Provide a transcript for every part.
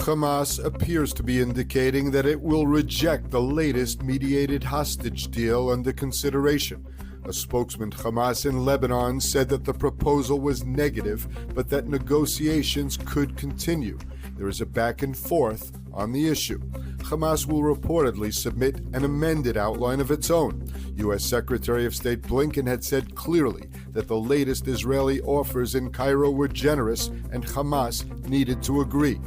Hamas appears to be indicating that it will reject the latest mediated hostage deal under consideration. A spokesman for Hamas in Lebanon said that the proposal was negative, but that negotiations could continue. There is a back and forth on the issue. Hamas will reportedly submit an amended outline of its own. U.S. Secretary of State Blinken had said clearly that the latest Israeli offers in Cairo were generous and Hamas needed to agree.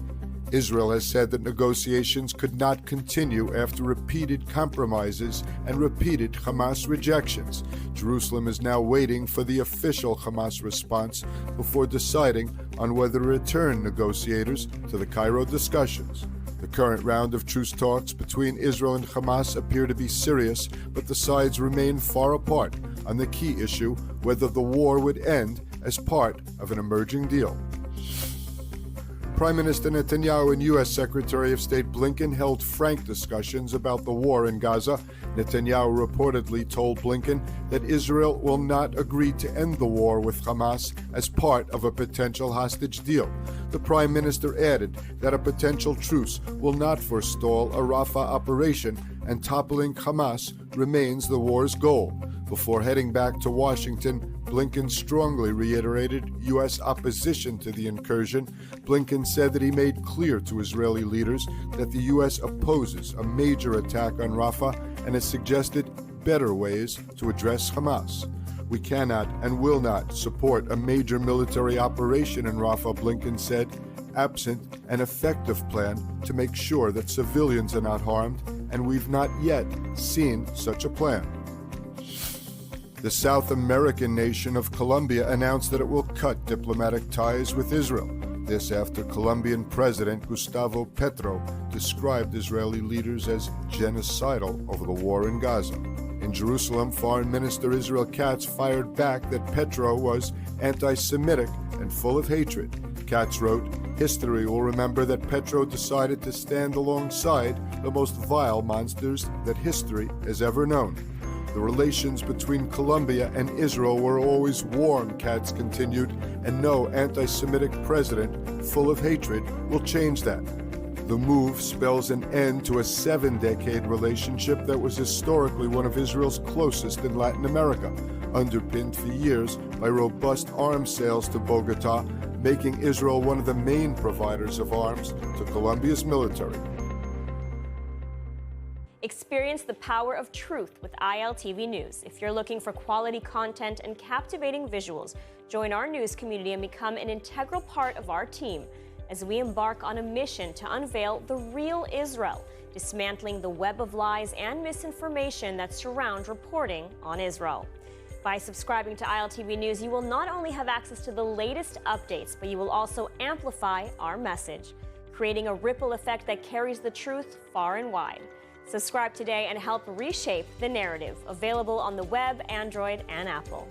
Israel has said that negotiations could not continue after repeated compromises and repeated Hamas rejections. Jerusalem is now waiting for the official Hamas response before deciding on whether to return negotiators to the Cairo discussions. The current round of truce talks between Israel and Hamas appear to be serious, but the sides remain far apart on the key issue whether the war would end as part of an emerging deal. Prime Minister Netanyahu and U.S. Secretary of State Blinken held frank discussions about the war in Gaza. Netanyahu reportedly told Blinken that Israel will not agree to end the war with Hamas as part of a potential hostage deal. The Prime Minister added that a potential truce will not forestall a Rafah operation, and toppling Hamas remains the war's goal. Before heading back to Washington, Blinken strongly reiterated U.S. opposition to the incursion. Blinken said that he made clear to Israeli leaders that the U.S. opposes a major attack on Rafah and has suggested better ways to address Hamas. We cannot and will not support a major military operation in Rafah, Blinken said, absent an effective plan to make sure that civilians are not harmed, and we've not yet seen such a plan. The South American nation of Colombia announced that it will cut diplomatic ties with Israel. This after Colombian President Gustavo Petro described Israeli leaders as genocidal over the war in Gaza. In Jerusalem, Foreign Minister Israel Katz fired back that Petro was anti-Semitic and full of hatred. Katz wrote, "History will remember that Petro decided to stand alongside the most vile monsters that history has ever known." The relations between Colombia and Israel were always warm, Katz continued, and no anti-Semitic president full of hatred will change that. The move spells an end to a 7-decade relationship that was historically one of Israel's closest in Latin America, underpinned for years by robust arms sales to Bogota, making Israel one of the main providers of arms to Colombia's military. Experience the power of truth with ILTV News. If you're looking for quality content and captivating visuals, join our news community and become an integral part of our team as we embark on a mission to unveil the real Israel, dismantling the web of lies and misinformation that surround reporting on Israel. By subscribing to ILTV News, you will not only have access to the latest updates, but you will also amplify our message, creating a ripple effect that carries the truth far and wide. Subscribe today and help reshape the narrative. Available on the web, Android, and Apple.